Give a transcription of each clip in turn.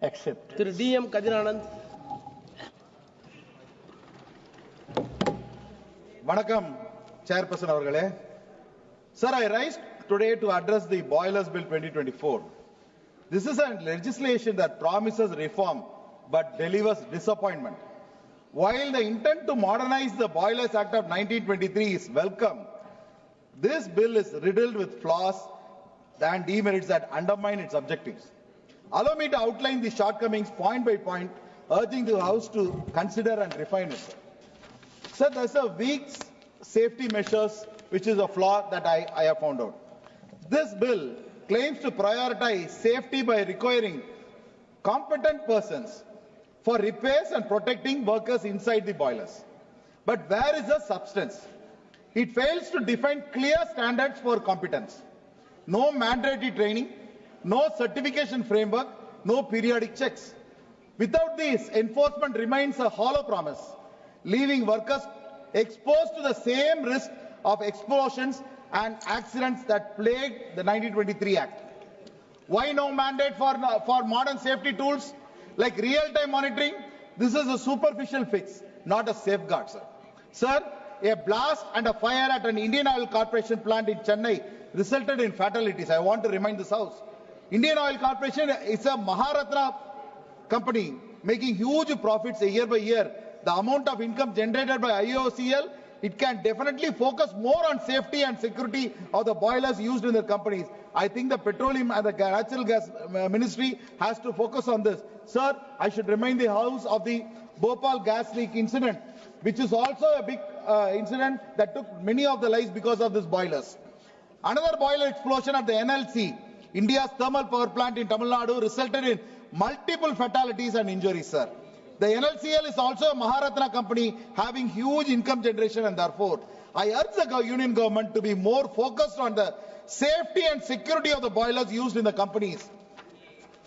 Accept. Through DM Kadiranath. Vanakkam, Chairperson avargale. Sir, I rise today to address the Boilers Bill 2024. This is a legislation that promises reform but delivers disappointment. While the intent to modernize the Boilers Act of 1923 is welcome, this bill is riddled with flaws and demerits that undermine its objectives. Allow me to outline the shortcomings point by point, urging the House to consider and refine it. Sir, there's a weak safety measures, which is a flaw that I have found out. This bill claims to prioritize safety by requiring competent persons for repairs and protecting workers inside the boilers. But where is the substance? It fails to define clear standards for competence. No mandatory training, no certification framework, no periodic checks. Without this, enforcement remains a hollow promise, leaving workers exposed to the same risk of explosions and accidents that plagued the 1923 Act. Why no mandate for modern safety tools like real-time monitoring? This is a superficial fix, not a safeguard, sir. Sir, a blast and a fire at an Indian Oil Corporation plant in Chennai resulted in fatalities. I want to remind this House. Indian Oil Corporation is a Maharatna company making huge profits year by year. The amount of income generated by IOCL, it can definitely focus more on safety and security of the boilers used in their companies. I think the Petroleum and the Natural Gas Ministry has to focus on this. Sir, I should remind the House of the Bhopal gas leak incident, which is also a big incident that took many of the lives because of these boilers. Another boiler explosion at the NLC, India's thermal power plant in Tamil Nadu, resulted in multiple fatalities and injuries, sir. The NLCL is also a Maharatna company having huge income generation, and therefore, I urge the union government to be more focused on the safety and security of the boilers used in the companies.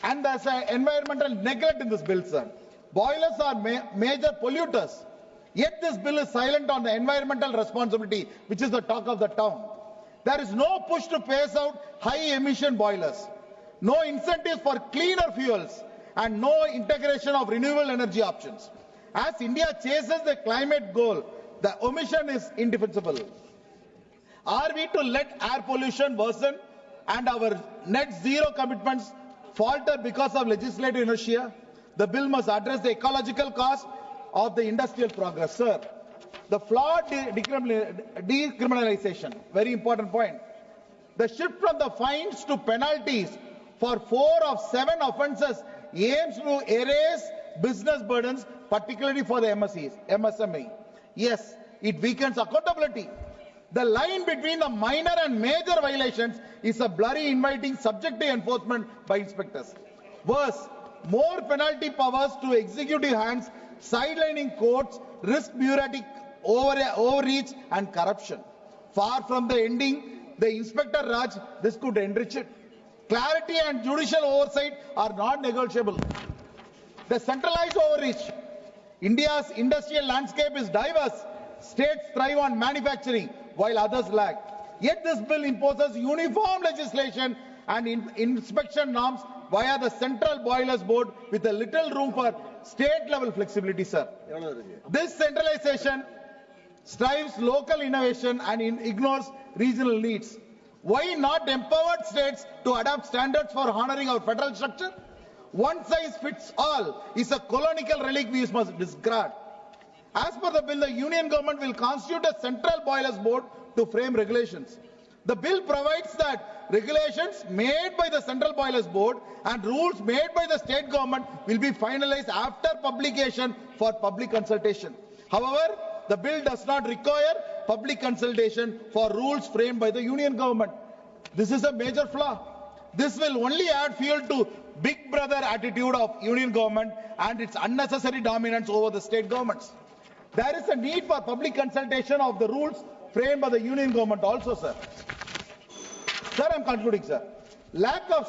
And there's an environmental neglect in this bill, sir. Boilers are major polluters. Yet this bill is silent on the environmental responsibility, which is the talk of the town. There is no push to phase out high emission boilers, no incentives for cleaner fuels, and no integration of renewable energy options. As India chases the climate goal, the omission is indefensible. Are we to let air pollution worsen and our net zero commitments falter because of legislative inertia? The bill must address the ecological cost of the industrial progress, sir. The flawed decriminalization, very important point. The shift from the fines to penalties for 4 of 7 offences aims to erase business burdens, particularly for the MSME. Yes, it weakens accountability. The line between the minor and major violations is a blurry, inviting subjective enforcement by inspectors. Worse, more penalty powers to executive hands, sidelining courts, risk bureaucratic overreach and corruption. Far from the ending the Inspector Raj, this could enrich it. Clarity and judicial oversight are not negotiable. The centralized overreach. India's industrial landscape is diverse. States thrive on manufacturing while others lag. Yet this bill imposes uniform legislation and inspection norms via the Central Boilers Board with a little room for state-level flexibility, sir. This centralization strives local innovation and ignores regional needs. Why not empower states to adopt standards for honoring our federal structure? One size fits all is a colonial relic we must discard. As per the bill, the union government will constitute a Central Boilers Board to frame regulations. The bill provides that regulations made by the Central Boilers Board and rules made by the state government will be finalized after publication for public consultation. However, the bill does not require public consultation for rules framed by the union government. This is a major flaw. This will only add fuel to big brother attitude of union government and its unnecessary dominance over the state governments. There is a need for public consultation of the rules framed by the union government also, sir. Sir, I am concluding, sir. Lack of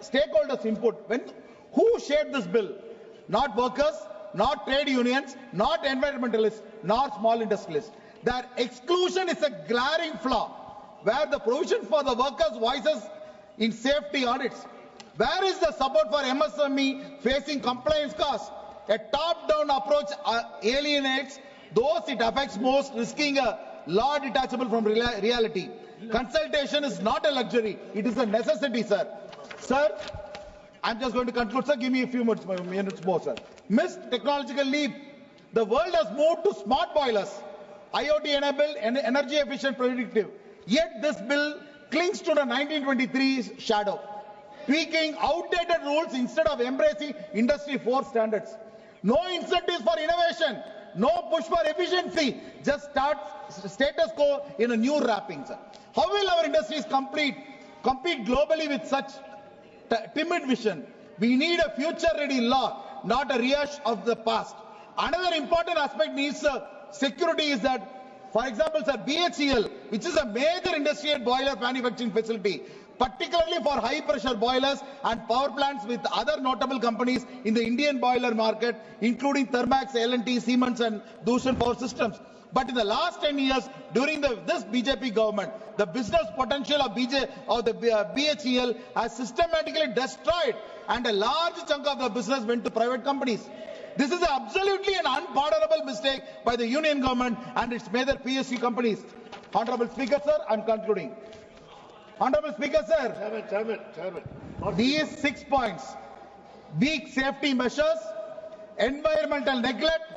stakeholders' input. Who shaped this bill? Not workers, not trade unions, not environmentalists, not small industrialists. Their exclusion is a glaring flaw, where the provision for the workers' voices in safety audits, Where is the support for MSME facing compliance costs? A top-down approach alienates those it affects most, risking a law detachable from reality. Consultation is not a luxury; it is a necessity, sir. Sir, I'm just going to conclude, sir. Give me a few minutes more, sir. Missed technological leap. The world has moved to smart boilers, IoT-enabled and energy-efficient predictive. Yet this bill clings to the 1923 shadow, tweaking outdated rules instead of embracing Industry 4 standards. No incentives for innovation, no push for efficiency, just status quo in a new wrapping, sir. How will our industries compete globally with such timid vision? We need a future-ready law, not a rehash of the past. Another important aspect needs security is that, for example, sir, BHEL, which is a major industrial boiler manufacturing facility, particularly for high-pressure boilers and power plants with other notable companies in the Indian boiler market, including Thermax, L&T, Siemens, and Dushan Power Systems. But in the last 10 years, during this BJP government, the business potential of the BHEL has systematically destroyed, and a large chunk of the business went to private companies. This is absolutely an unpardonable mistake by the union government and its major PSU companies. Honorable Speaker, sir, I'm concluding. Honorable Speaker, sir, Chairman. These 6 points: weak safety measures, environmental neglect,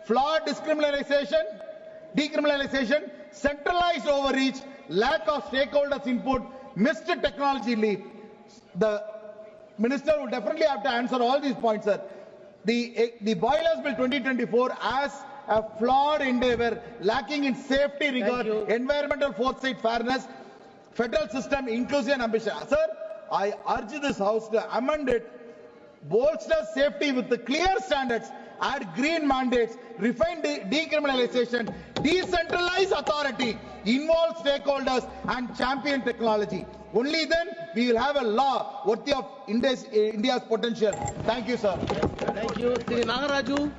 flawed decriminalization, centralized overreach, lack of stakeholders' input, missed technology leap. The Minister will definitely have to answer all these points, sir. The Boilers Bill 2024 has a flawed endeavor, lacking in safety regard, environmental foresight, fairness, federal system inclusion and ambition. Sir, I urge this House to amend it, bolster safety with the clear standards, add green mandates, refine decriminalization, decentralize authority, involve stakeholders and champion technology. Only then we will have a law worthy of India's potential. Thank you, sir. Thank you, Sri Nagaraju.